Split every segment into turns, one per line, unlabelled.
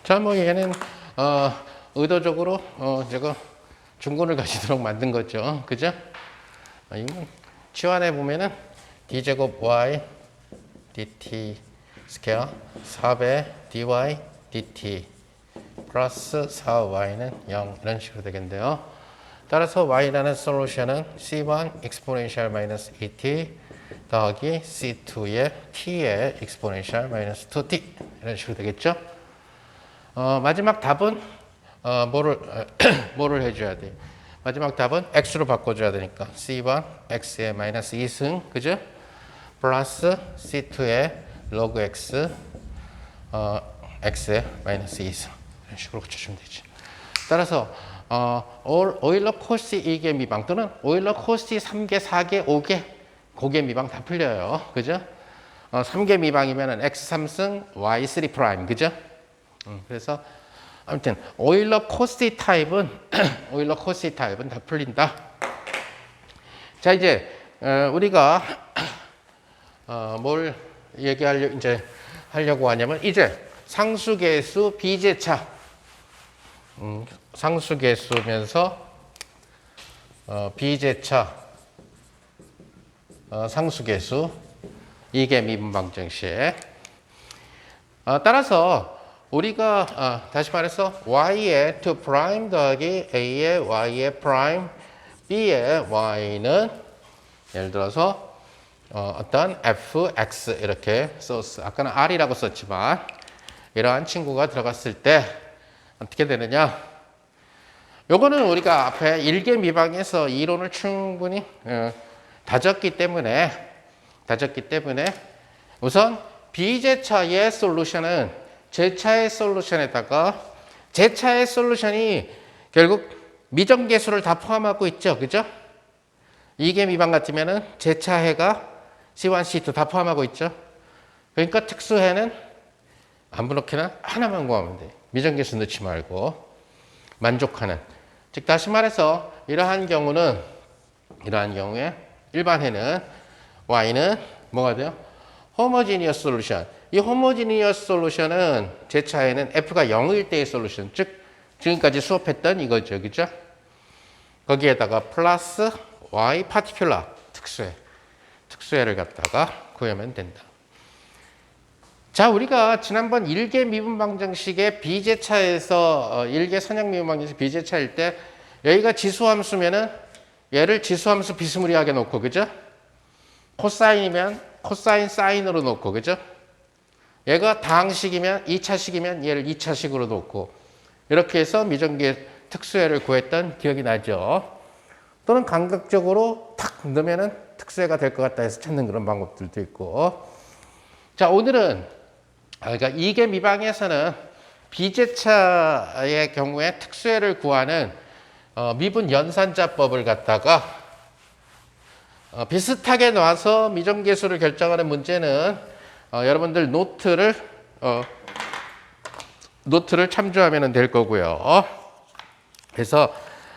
자, 뭐 얘는 의도적으로 제가 중근을 가지도록 만든 거죠. 그죠? 이건 치환해 보면은 d제곱 y dt 스퀘어 4배 dy dt 플러스 4y는 0 이런 식으로 되겠는데요. 따라서 y라는 솔루션은 c1 exponential 마이너스 2t 더하기 c2의 t의 exponential 마이너스 2t 이런 식으로 되겠죠. 마지막 답은 뭐를 해줘야 돼? 마지막 답은 x로 바꿔줘야 되니까 c1 x의 마이너스 2승 그죠? 플러스 c2의 log x x의 마이너스 2승 이런 식으로 고쳐주면 되지. 따라서 오일러 코시 2개 미방 또는 오일러 코시 3개, 4개, 5개 고개 미방 다 풀려요. 그죠? 3개 미방이면은 x3승 y3 프라임 그죠? 그래서 아무튼 오일러 코시 타입은 오일러 코시 타입은 다 풀린다. 자 이제 우리가 뭘 하려고 하냐면 이제 상수계수 비제차 상수계수면서 비제차 상수계수 이게 미분 방정식. 따라서 우리가 다시 말해서 y의 2 프라임 더하기 a의 y의 프라임 b의 y는 예를 들어서 어떤 fx 이렇게 썼어. 아까는 r이라고 썼지만 이러한 친구가 들어갔을 때 어떻게 되느냐? 요거는 우리가 앞에 1개 미방에서 이론을 충분히 다졌기 때문에 우선 B제차의 솔루션은 제차의 솔루션에다가 제차의 솔루션이 결국 미정계수를 다 포함하고 있죠. 그죠? 2개 미방 같으면은 제차해가 C1, C2 다 포함하고 있죠. 그러니까 특수해는 아무렇게나 하나만 구하면 돼. 미정계수 넣지 말고 만족하는. 즉 다시 말해서 이러한 경우에 일반해는 y는 뭐가 돼요? 호모지니어스 솔루션. 이 호모지니어스 솔루션은 제차에는 f가 0일 때의 솔루션. 즉 지금까지 수업했던 이거죠. 그죠? 거기에다가 플러스 y 파티큘라 특수해를 갖다가 구하면 된다. 자, 우리가 지난번 1개 미분 방정식의 비제차에서 1개 선형 미분 방정식 비제차일 때 여기가 지수함수면은 얘를 지수함수 비스무리하게 놓고 그죠? 코사인이면 코사인 사인으로 놓고 그죠? 얘가 다항식이면 2차식이면 얘를 2차식으로 놓고 이렇게 해서 미정계 특수해를 구했던 기억이 나죠. 또는 감각적으로 탁 넣으면은 특수해가 될 것 같다 해서 찾는 그런 방법들도 있고. 자, 오늘은 그러니까 2개 미방에서는 비제차의 경우에 특수해를 구하는 미분 연산자법을 갖다가 비슷하게 놔서 미정계수를 결정하는 문제는 여러분들 노트를 참조하면 될 거고요. 그래서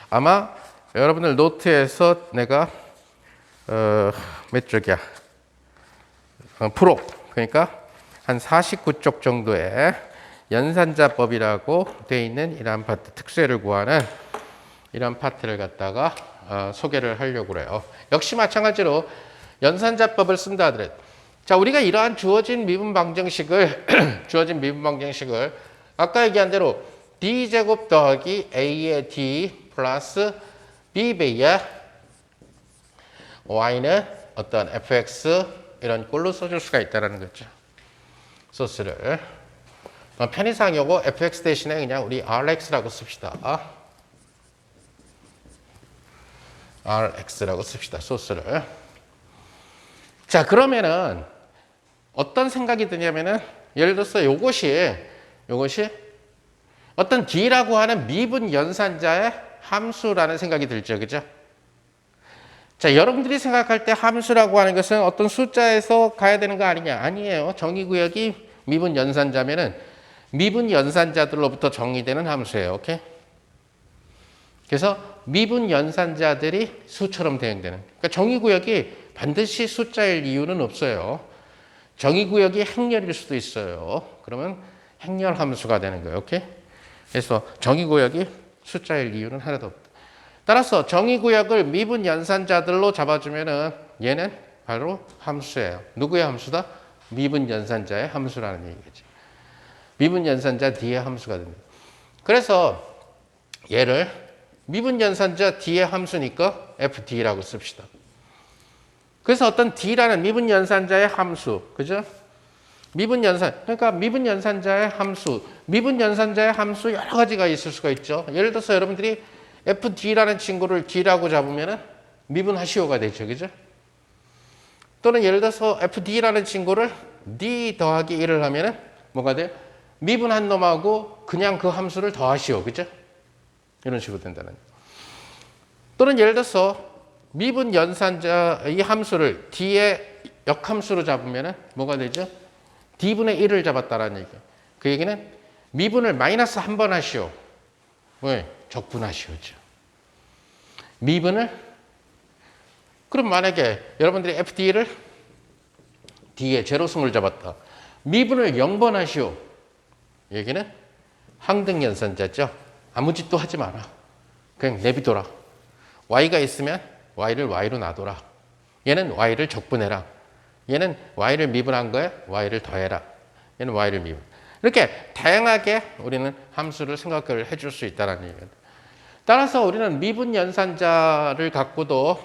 아마 여러분들 노트에서 내가 몇 쪽이야? 프로 그러니까 한 49쪽 정도의 연산자법이라고 되어 있는 이러한 파트, 특수해를 구하는 이런 파트를 갖다가 소개를 하려고 그래요. 역시 마찬가지로 연산자법을 쓴다 하더라도 자, 우리가 이러한 주어진 미분 방정식을 아까 얘기한 대로 d제곱 더하기 a의 d 플러스 b배의 y는 어떤 fx 이런 꼴로 써줄 수가 있다는 거죠. 소스를 편의상 요거 fx 대신에 그냥 우리 rx라고 씁시다. rx라고 씁시다. 소스를. 자, 그러면은 어떤 생각이 드냐면은 예를 들어서 요것이 어떤 d라고 하는 미분 연산자의 함수라는 생각이 들죠. 그죠? 자, 여러분들이 생각할 때 함수라고 하는 것은 어떤 숫자에서 가야 되는 거 아니냐? 아니에요. 정의구역이 미분 연산자면은 미분 연산자들로부터 정의되는 함수예요. 오케이? 그래서 미분 연산자들이 수처럼 대응되는. 그러니까 정의구역이 반드시 숫자일 이유는 없어요. 정의구역이 행렬일 수도 있어요. 그러면 행렬 함수가 되는 거예요. 오케이? 그래서 정의구역이 숫자일 이유는 하나도 없다. 따라서 정의구역을 미분 연산자들로 잡아주면은 얘는 바로 함수예요. 누구의 함수다? 미분 연산자의 함수라는 얘기겠지. 미분 연산자 D의 함수가 됩니다. 그래서 얘를 미분 연산자 D의 함수니까 FD라고 씁시다. 그래서 어떤 D라는 미분 연산자의 함수, 그죠? 미분 연산, 그러니까 미분 연산자의 함수, 미분 연산자의 함수 여러 가지가 있을 수가 있죠. 예를 들어서 여러분들이 FD라는 친구를 D라고 잡으면은 미분하시오가 되죠, 그죠? 또는 예를 들어서 FD라는 친구를 D 더하기 1을 하면은 뭐가 돼요? 미분한 놈하고 그냥 그 함수를 더하시오, 그죠? 이런 식으로 된다는. 또는 예를 들어서 미분 연산자 이 함수를 D의 역함수로 잡으면은 뭐가 되죠? D분의 1을 잡았다라는 얘기예요. 그 얘기는 미분을 마이너스 한 번 하시오. 왜? 적분하시오죠. 미분을 그럼 만약에 여러분들이 FD를 D의 제로승을 잡았다. 미분을 0번 하시오. 얘기는 항등 연산자죠. 아무 짓도 하지 마라. 그냥 내비둬라. Y가 있으면 Y를 Y로 놔둬라. 얘는 Y를 적분해라. 얘는 Y를 미분한 거에 Y를 더해라. 얘는 Y를 미분. 이렇게 다양하게 우리는 함수를 생각을 해줄 수 있다는 얘기입니다. 따라서 우리는 미분 연산자를 갖고도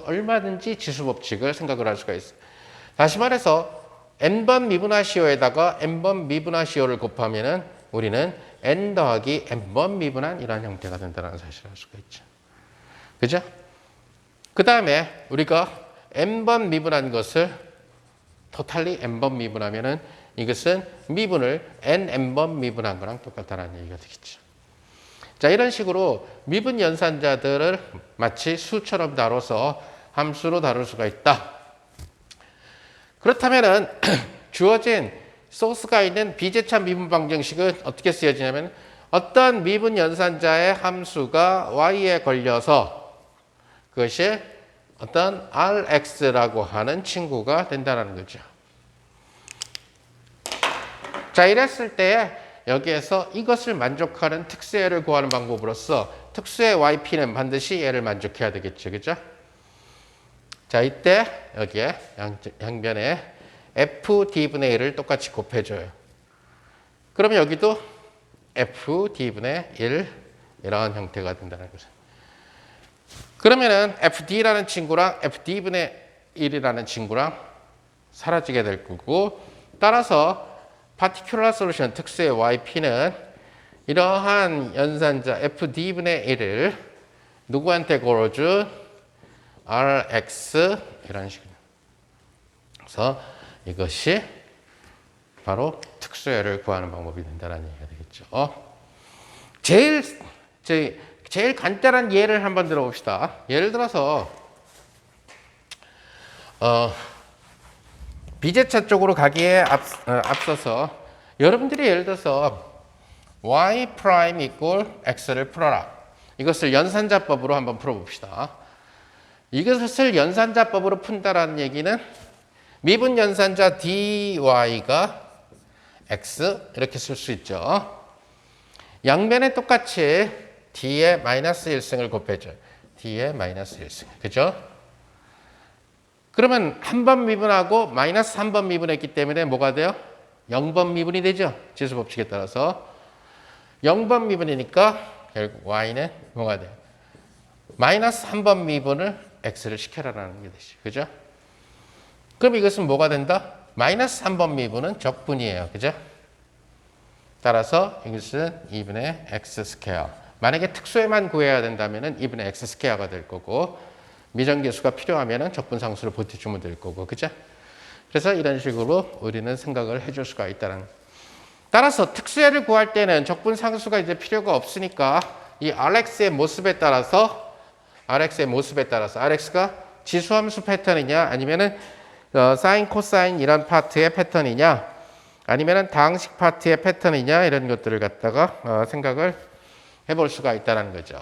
얼마든지 지수법칙을 생각을 할 수가 있어요. 다시 말해서 n번 미분하시오에다가 n번 미분하시오를 곱하면은 우리는 n 더하기 n번 미분한 이런 형태가 된다는 사실을 알 수가 있죠. 그죠? 그 다음에 우리가 n번 미분한 것을 토탈리 n번 미분하면은 이것은 미분을 n번 미분한 거랑 똑같다는 얘기가 되겠죠. 자, 이런 식으로 미분 연산자들을 마치 수처럼 다뤄서 함수로 다룰 수가 있다. 그렇다면은 주어진 소스가 있는 비제차 미분 방정식은 어떻게 쓰여지냐면 어떤 미분 연산자의 함수가 y에 걸려서 그것이 어떤 rx라고 하는 친구가 된다는 거죠. 자, 이랬을 때 여기에서 이것을 만족하는 특수애를 구하는 방법으로서 특수애 yp는 반드시 얘를 만족해야 되겠죠. 그죠? 자, 이때 여기에 양변에 fd분의 1을 똑같이 곱해줘요. 그러면 여기도 fd분의 1 이런 형태가 된다는 거죠. 그러면은 fd라는 친구랑 fd분의 1이라는 친구랑 사라지게 될 거고, 따라서 particular solution 특수의 yp는 이러한 연산자 fd분의 1을 누구한테 걸어준 rx 이런 식으로. 그래서 이것이 바로 특수애를 구하는 방법이 된다는 얘기가 되겠죠. 제일 간단한 예를 한번 들어봅시다. 예를 들어서 비제차 쪽으로 가기에 앞서서 여러분들이 예를 들어서 y 프라임 이꼴 x를 풀어라. 이것을 연산자법으로 한번 풀어봅시다. 이것을 연산자법으로 푼다라는 얘기는 미분 연산자 dy가 x 이렇게 쓸 수 있죠. 양변에 똑같이 d의 마이너스 1승을 곱해줘요. d의 마이너스 1승. 그죠? 그러면 한 번 미분하고 마이너스 한 번 미분했기 때문에 뭐가 돼요? 0번 미분이 되죠. 지수법칙에 따라서. 0번 미분이니까 결국 y는 뭐가 돼요? 마이너스 한 번 미분을 x를 시켜라라는 게 되죠. 그죠? 그럼 이것은 뭐가 된다? 마이너스 3번 미분은 적분이에요. 그죠? 따라서 이것은 2분의 x 스퀘어. 만약에 특수에만 구해야 된다면 2분의 x 스퀘어가 될 거고, 미정계수가 필요하면 적분상수를 보태주면 될 거고, 그죠? 그래서 이런 식으로 우리는 생각을 해줄 수가 있다는. 따라서 특수애를 구할 때는 적분상수가 이제 필요가 없으니까 이 rx의 모습에 따라서 rx가 지수함수 패턴이냐 아니면은 사인, 코사인 이런 파트의 패턴이냐 아니면은 다항식 파트의 패턴이냐 이런 것들을 갖다가 생각을 해볼 수가 있다는 거죠.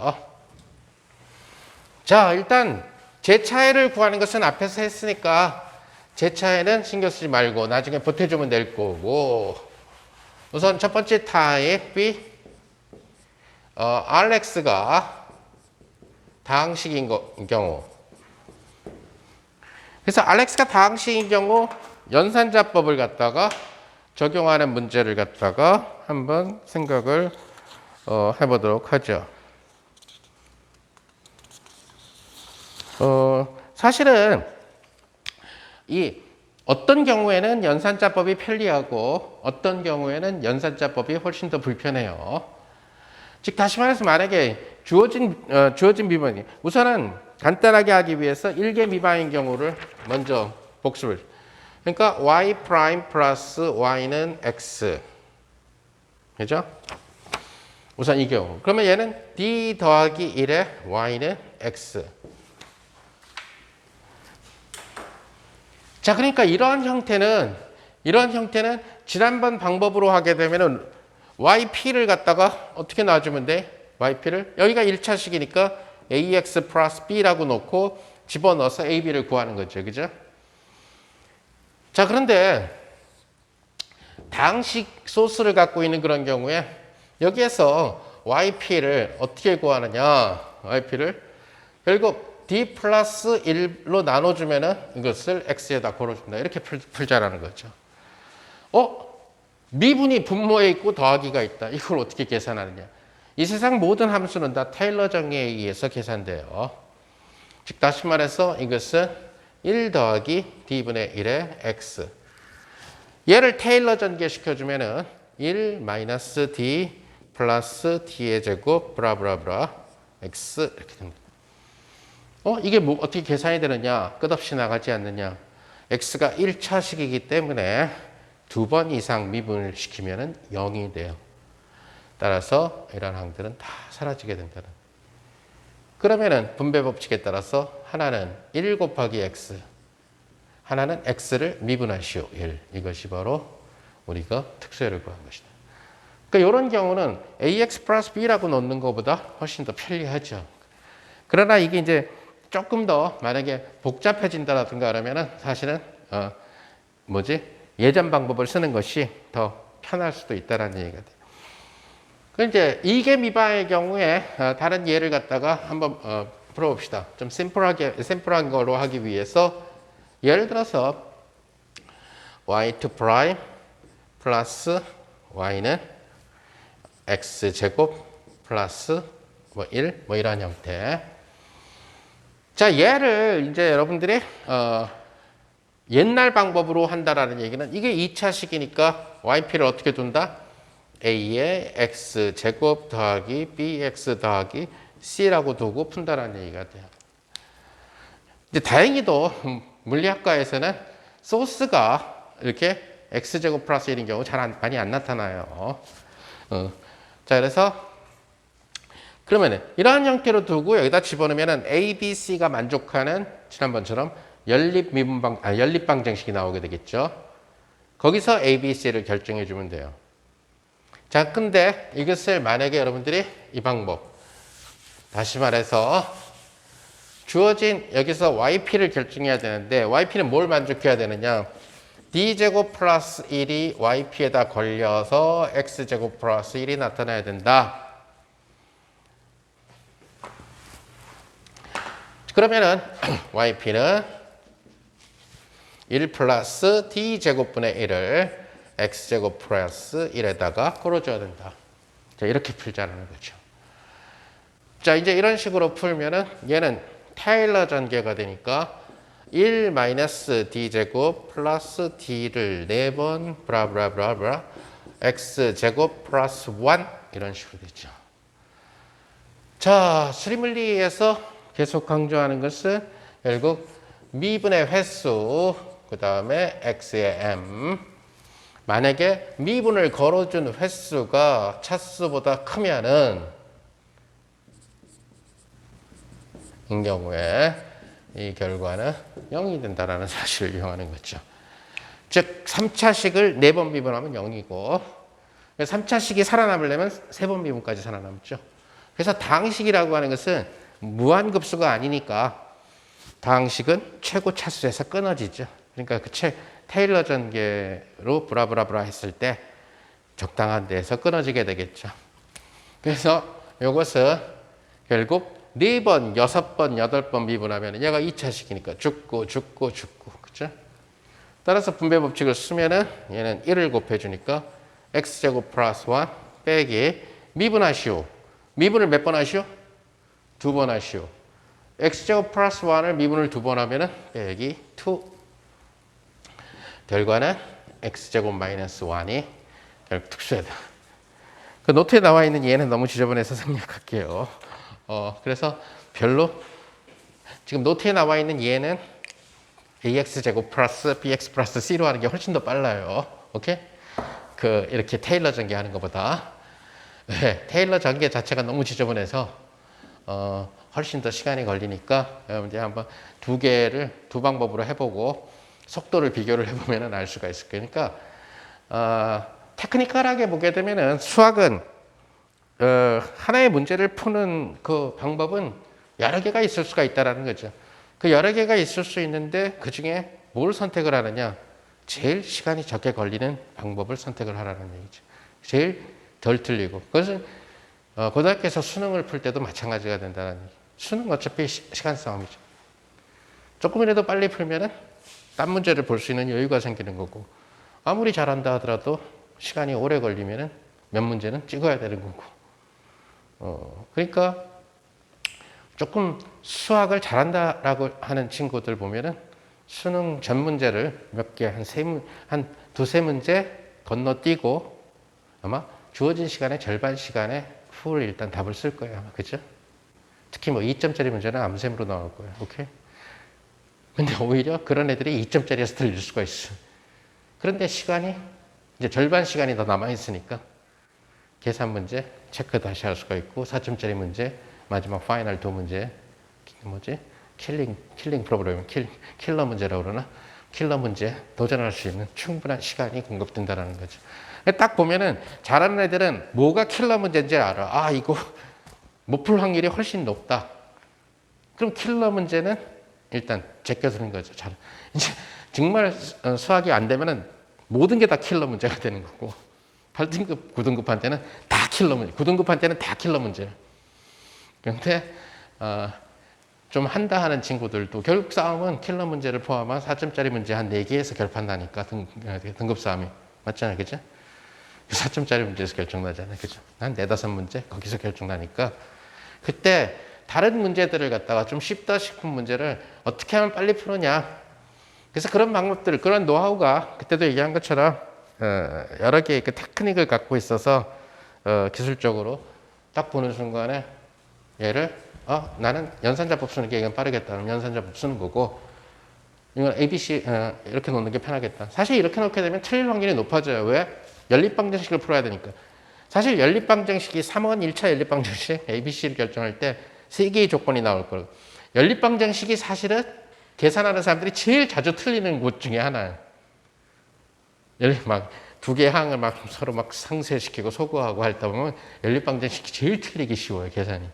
자, 일단 제차애를 구하는 것은 앞에서 했으니까 제차애는 신경 쓰지 말고 나중에 보태주면 될 거고, 우선 첫 번째 타입이 RX가 다항식인 경우. 그래서 RX가 다항식인 경우 연산자법을 갖다가 적용하는 문제를 갖다가 한번 생각을 해보도록 하죠. 사실은 이 어떤 경우에는 연산자법이 편리하고 어떤 경우에는 연산자법이 훨씬 더 불편해요. 즉 다시 말해서 만약에 주어진 미분이 우선은 간단하게 하기 위해서 1개 미만인 경우를 먼저 복습을. 그러니까 y 프라임 플러스 y는 x. 그죠? 우선 이 경우. 그러면 얘는 d 더하기 1에 y는 x. 자, 그러니까 이러한 형태는 지난번 방법으로 하게 되면은 yp를 갖다가 어떻게 놔주면 돼? yp를 여기가 1차식이니까 ax 플러스 b라고 놓고 집어넣어서 ab를 구하는 거죠. 그죠? 자, 그런데 다항식 소스를 갖고 있는 그런 경우에 여기에서 yp를 어떻게 구하느냐? yp를 결국 d 플러스 1로 나눠주면은 이것을 x에다 걸어준다. 이렇게 풀자라는 거죠. 미분이 분모에 있고 더하기가 있다. 이걸 어떻게 계산하느냐? 이 세상 모든 함수는 다 테일러 정의에 의해서 계산돼요. 즉 다시 말해서 이것은 1 더하기 d분의 1의 x. 얘를 테일러 전개시켜주면은 1 마이너스 d 플러스 d의 제곱 브라브라브라 x 이렇게 됩니다. 이게 어떻게 계산이 되느냐? 끝없이 나가지 않느냐? x가 1차식이기 때문에 2번 이상 미분을 시키면은 0이 돼요. 따라서 이런 항들은 다 사라지게 된다는. 그러면은 분배 법칙에 따라서 하나는 1 곱하기 x, 하나는 x를 미분하시오 1. 이것이 바로 우리가 특수열을 구한 것이다. 그러니까 이런 경우는 ax 플러스 b라고 놓는 것보다 훨씬 더 편리하죠. 그러나 이게 이제 조금 더 만약에 복잡해진다라든가 그러면은 사실은 예전 방법을 쓰는 것이 더 편할 수도 있다라는 얘기가 돼요. 그 이제 이계 미방의 경우에 다른 예를 갖다가 한번 풀어봅시다. 좀 심플한 거로 하기 위해서 예를 들어서 y2 프라임 플러스 y는 x 제곱 플러스 1 이런 형태. 자, 얘를 이제 여러분들이 옛날 방법으로 한다라는 얘기는 이게 2차식이니까 yp를 어떻게 둔다? a의 x 제곱 더하기 bx 더하기 c라고 두고 푼다라는 얘기가 돼요. 이제 다행히도 물리학과에서는 소스가 이렇게 x 제곱 플러스 1인 경우 많이 안 나타나요. 자, 그래서 그러면은 이러한 형태로 두고 여기다 집어넣으면은 a, b, c가 만족하는 지난번처럼 연립방정식이 나오게 되겠죠. 거기서 a, b, c를 결정해 주면 돼요. 자, 근데 이것을 만약에 여러분들이 이 방법 다시 말해서 주어진 여기서 yp를 결정해야 되는데 yp는 뭘 만족해야 되느냐? d제곱 플러스 1이 yp에다 걸려서 x제곱 플러스 1이 나타나야 된다. 그러면은 yp는 1 플러스 d제곱분의 1을 x제곱 플러스 1에다가 걸어줘야 된다. 자, 이렇게 풀자는 거죠. 자, 이제 이런 식으로 풀면은 얘는 테일러 전개가 되니까 1 마이너스 d제곱 플러스 d를 4번 브라브라브라브라 x제곱 플러스 1 이런 식으로 되죠. 자, 수리물리에서 계속 강조하는 것은 결국 미분의 횟수 그 다음에 x의 m. 만약에 미분을 걸어준 횟수가 차수보다 크면은 이 경우에 이 결과는 0이 된다라는 사실을 이용하는 거죠. 즉 3차식을 4번 미분하면 0이고 3차식이 살아남으려면 3번 미분까지 살아남죠. 그래서 다항식이라고 하는 것은 무한급수가 아니니까 다항식은 최고 차수에서 끊어지죠. 그러니까 그 테일러 전개로 브라브라브라 했을 때 적당한 데에서 끊어지게 되겠죠. 그래서 이것은 결국 4번, 6번, 8번 미분하면 얘가 2차식이니까 죽고 그죠? 따라서 분배 법칙을 쓰면은 얘는 1을 곱해주니까 x제곱 플러스 1 빼기 미분하시오. 미분을 몇 번 하시오? 2번 하시오. x제곱 플러스 1을 미분을 2번 하면은 빼기 2. 결과는 x제곱 마이너스 1이 결국 특수하다. 그 노트에 나와 있는 얘는 너무 지저분해서 생략할게요. 그래서 별로 지금 노트에 나와 있는 얘는 ax제곱 플러스 bx 플러스 c로 하는 게 훨씬 더 빨라요. 오케이? 이렇게 테일러 전개하는 것보다. 네, 테일러 전개 자체가 너무 지저분해서 훨씬 더 시간이 걸리니까 이제 한번 두 개를 두 방법으로 해보고 속도를 비교를 해보면 알 수가 있을 거니까 테크니컬하게 보게 되면은 수학은 하나의 문제를 푸는 그 방법은 여러 개가 있을 수가 있다라는 거죠. 그 여러 개가 있을 수 있는데 그 중에 뭘 선택을 하느냐? 제일 시간이 적게 걸리는 방법을 선택을 하라는 얘기죠. 제일 덜 틀리고. 그것은 고등학교에서 수능을 풀 때도 마찬가지가 된다는 얘기. 수능 어차피 시간 싸움이죠. 조금이라도 빨리 풀면은 딴 문제를 볼 수 있는 여유가 생기는 거고, 아무리 잘한다 하더라도 시간이 오래 걸리면은 몇 문제는 찍어야 되는 거고. 그러니까 조금 수학을 잘한다라고 하는 친구들 보면은 수능 전 문제를 몇 개, 한 두세 문제 건너뛰고 아마 주어진 시간의 절반 시간에 풀 일단 답을 쓸 거예요. 아마. 그죠? 특히 뭐 2점짜리 문제는 암셈으로 나올 거예요. 오케이? 근데 오히려 그런 애들이 2점짜리에서 틀릴 수가 있어. 그런데 시간이 이제 절반 시간이 더 남아있으니까 계산 문제 체크 다시 할 수가 있고 4점짜리 문제 마지막 파이널 2 문제 뭐지? 킬링 프로그램 킬러 문제라고 그러나? 킬러 문제 도전할 수 있는 충분한 시간이 공급된다는 거죠. 딱 보면은 잘하는 애들은 뭐가 킬러 문제인지 알아. 아, 이거 못 풀 확률이 훨씬 높다. 그럼 킬러 문제는 일단 제껴두는 거죠. 이제 정말 수학이 안 되면은 모든 게 다 킬러 문제가 되는 거고 8등급, 9등급한테는 다 킬러 문제, 9등급한테는 다 킬러 문제. 그런데 좀 한다 하는 친구들도 결국 싸움은 킬러 문제를 포함한 4점짜리 문제 한 4개에서 결판나니까 등급 싸움이 맞잖아요. 그죠? 4점짜리 문제에서 결정나잖아요. 그죠? 한 4, 5문제 거기서 결정나니까 그때 다른 문제들을 갖다가 좀 쉽다 싶은 문제를 어떻게 하면 빨리 푸느냐. 그래서 그런 방법들, 그런 노하우가 그때도 얘기한 것처럼 여러 개의 그 테크닉을 갖고 있어서 기술적으로 딱 보는 순간에 얘를 나는 연산자법 쓰는 게 이건 빠르겠다. 그럼 연산자법 쓰는 거고 이건 ABC 이렇게 놓는 게 편하겠다. 사실 이렇게 놓게 되면 틀릴 확률이 높아져요. 왜? 연립방정식을 풀어야 되니까. 사실 연립방정식이 3원 1차 연립방정식 ABC를 결정할 때 3개의 조건이 나올 거예요. 연립방정식이 사실은 계산하는 사람들이 제일 자주 틀리는 곳 중에 하나예요. 막 두 개의 항을 막 서로 막 상쇄시키고 소거하고 할다 보면 연립방정식이 제일 틀리기 쉬워요, 계산이.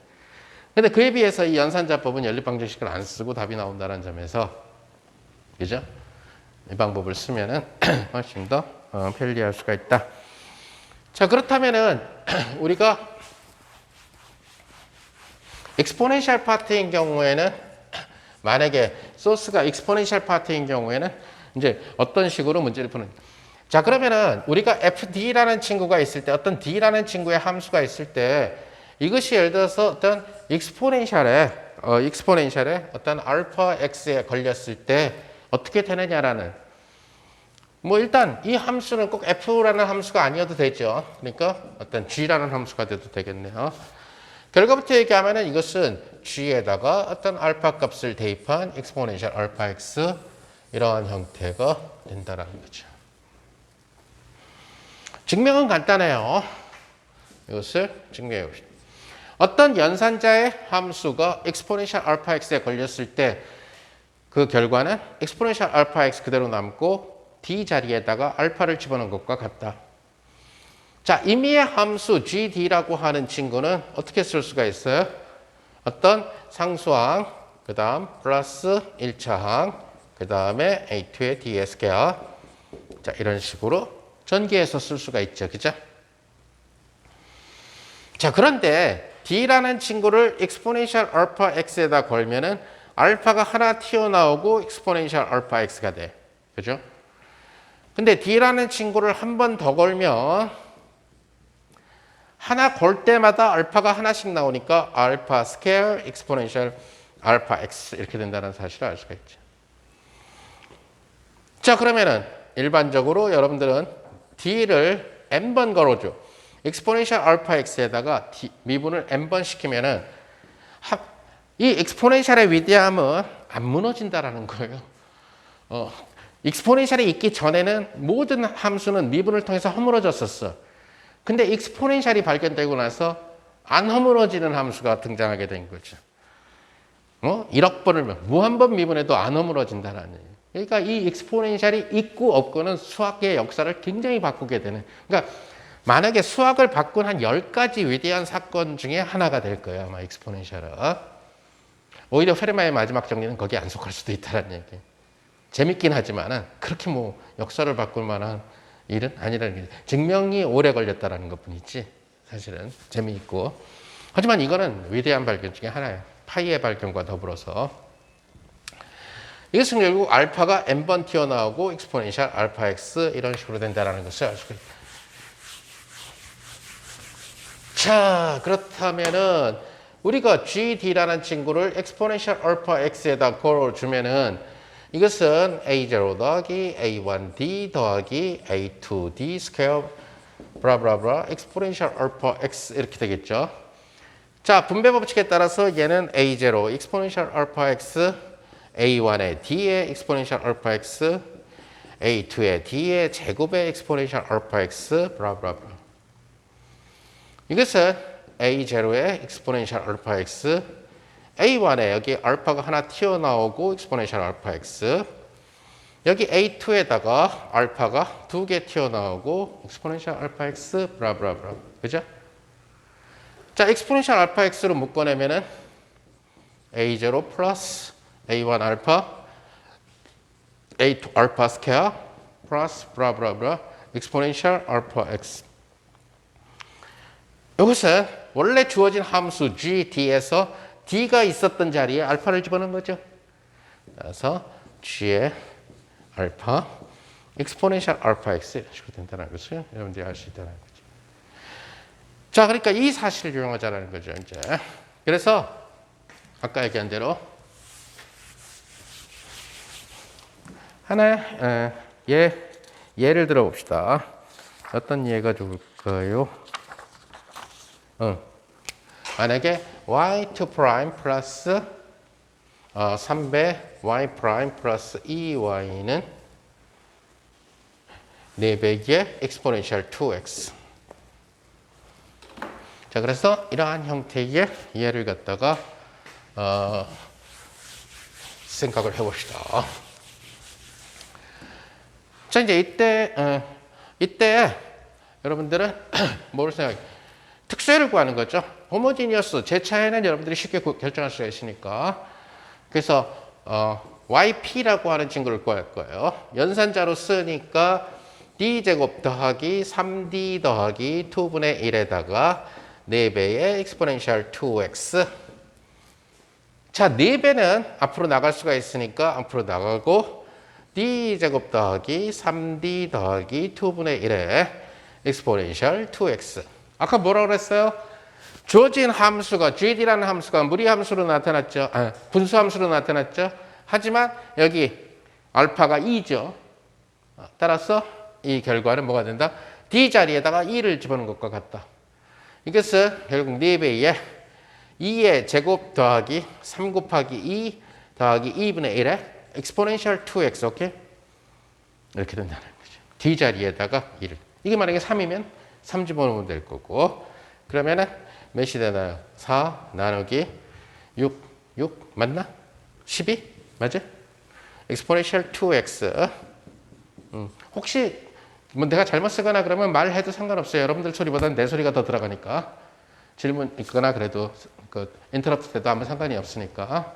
근데 그에 비해서 이 연산자법은 연립방정식을 안 쓰고 답이 나온다는 점에서, 그죠? 이 방법을 쓰면은 훨씬 더 편리할 수가 있다. 자, 그렇다면은 우리가 익스포넨셜 파트인 경우에는 만약에 소스가 익스포넨셜 파트인 경우에는 이제 어떤 식으로 문제를 푸는. 자, 그러면은 우리가 fd라는 친구가 있을 때 어떤 d라는 친구의 함수가 있을 때 이것이 예를 들어서 어떤 익스포넨셜에 어떤 알파 x에 걸렸을 때 어떻게 되느냐라는, 뭐 일단 이 함수는 꼭 f라는 함수가 아니어도 되죠. 그러니까 어떤 g라는 함수가 돼도 되겠네요. 결과부터 얘기하면은 이것은 g에다가 어떤 알파 값을 대입한 익스포넨셜 알파 x 이러한 형태가 된다라는 거죠. 증명은 간단해요. 이것을 증명해 봅시다. 어떤 연산자의 함수가 익스포넨셜 알파 x에 걸렸을 때 그 결과는 익스포넨셜 알파 x 그대로 남고 d 자리에다가 알파를 집어넣은 것과 같다. 자, 임의의 함수 gd라고 하는 친구는 어떻게 쓸 수가 있어요? 어떤 상수항, 그 다음 플러스 1차항, 그 다음에 a2의 ds 계야. 자, 이런 식으로 전개해서 쓸 수가 있죠. 그죠? 자, 그런데 D라는 친구를 exponential 알파 x에다 걸면은 알파가 하나 튀어나오고 exponential 알파 x가 돼. 그죠? 근데 D라는 친구를 한 번 더 걸면 하나 걸 때마다 알파가 하나씩 나오니까 알파 스퀘어 exponential 알파 x 이렇게 된다는 사실을 알 수가 있죠. 자, 그러면은 일반적으로 여러분들은 D를 n번 걸어줘. exponential 알파 x에다가 미분을 n번 시키면은 이 exponential의 위대함은 안 무너진다라는 거예요. exponential이 있기 전에는 모든 함수는 미분을 통해서 허물어졌었어. 근데 exponential이 발견되고 나서 안 허물어지는 함수가 등장하게 된 거죠. 1억 번을 무한번 미분해도 안 허물어진다라는 얘기예요. 그러니까 이 exponential이 있고 없고는 수학의 역사를 굉장히 바꾸게 되는. 그러니까 만약에 수학을 바꾼 한 10가지 위대한 사건 중에 하나가 될 거예요. 아마 exponential은. 오히려 페르마의 마지막 정리는 거기에 안 속할 수도 있다는 얘기예요. 재밌긴 하지만은 그렇게 뭐 역사를 바꿀 만한 일은 아니라는 게 증명이 오래 걸렸다라는 것뿐이지 사실은 재미있고 하지만 이거는 위대한 발견 중에 하나예요. 파이의 발견과 더불어서 이것은 결국 알파가 n번 튀어나오고 exponential 알파 x 이런 식으로 된다는 것을 알 수가 있다. 자, 그렇다면은 우리가 GD라는 친구를 exponential 알파 x에다 걸어주면은 이것은 A0 더하기 A1D 더하기 A2D 스퀘어 브라브라브라 exponential 알파 x 이렇게 되겠죠. 자, 분배 법칙에 따라서 얘는 A0 exponential 알파 x A1의 D의 exponential 알파 x A2의 D의 제곱의 exponential 알파 x 브라브라브라 이것은 A0의 exponential 알파 x A1에 여기 알파가 하나 튀어나오고 exponential 알파 x 여기 A2에다가 알파가 두 개 튀어나오고 exponential 알파 x 브라브라브라 그죠? 자, exponential 알파 x로 묶어내면은 A0 플러스 A1 알파 A2 알파 스퀘어 플러스 브라브라브라 exponential 알파 x 이것은 원래 주어진 함수 GD에서 D가 있었던 자리에 알파를 집어넣은 거죠. 그래서 G의 알파 exponential 알파 x 이런 식으로 된다는 것을 여러분들이 알 수 있다는 거죠. 자, 그러니까 이 사실을 이용하자는 거죠. 이제 그래서 아까 얘기한 대로 하나 예를 들어 봅시다. 어떤 예가 좋을까요? 만약에 y2 프라임 플러스 3배 y 프라임 플러스 2y는 4배의 exponential 2x. 자, 그래서 이러한 형태의 예를 갖다가 생각을 해봅시다. 자, 이제 이때 여러분들은 뭐를 생각해요? 특수를 구하는 거죠. 호모지니어스 제차에는 여러분들이 쉽게 결정할 수가 있으니까. 그래서 yp라고 하는 친구를 구할 거예요. 연산자로 쓰니까 d제곱 더하기 3d 더하기 2분의 1에다가 4배의 exponential 2x. 자, 4배는 앞으로 나갈 수가 있으니까 앞으로 나가고 d제곱 더하기 3d 더하기 2분의 1의 exponential 2x. 아까 뭐라고 그랬어요? 주어진 함수가 GD라는 함수가 무리함수로 나타났죠. 분수함수로 나타났죠. 하지만 여기 알파가 2죠. 따라서 이 결과는 뭐가 된다? D 자리에다가 2를 집어넣은 것과 같다. 이것은 결국 4배의 2의 제곱 더하기 3 곱하기 2 더하기 2분의 1의 exponential 2x, 오케이? 이렇게 된다는 거죠. D 자리에다가 2를. 이게 만약에 3이면 3 집어넣으면 될 거고. 그러면은 몇이 되나요? 4 나누기 6 맞나? 12? 맞아? exponential 2x. 혹시 뭐 내가 잘못 쓰거나 그러면 말해도 상관없어요. 여러분들 소리보다는 내 소리가 더 들어가니까. 질문 있거나 그래도 그 인터럽트 때도 아무 상관이 없으니까.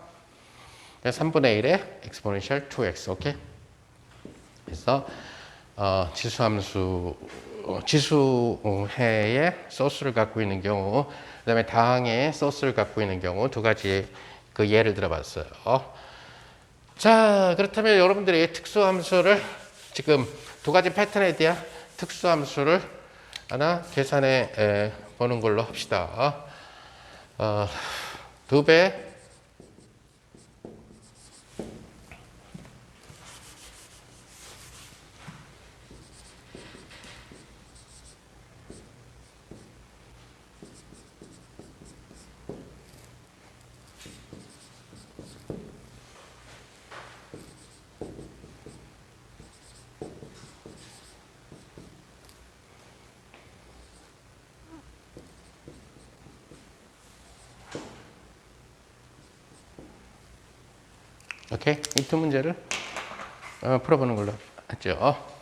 3분의 1의 exponential 2x, 오케이? 그래서 지수함수 지수해의 소스를 갖고 있는 경우, 그다음에 다항의 소스를 갖고 있는 경우 두 가지 그 예를 들어봤어요. 자, 그렇다면 여러분들이 특수함수를 지금 두 가지 패턴에 대한 특수함수를 하나 계산해 보는 걸로 합시다. 2배 오케이? 이 두 문제를 풀어보는 걸로 하죠.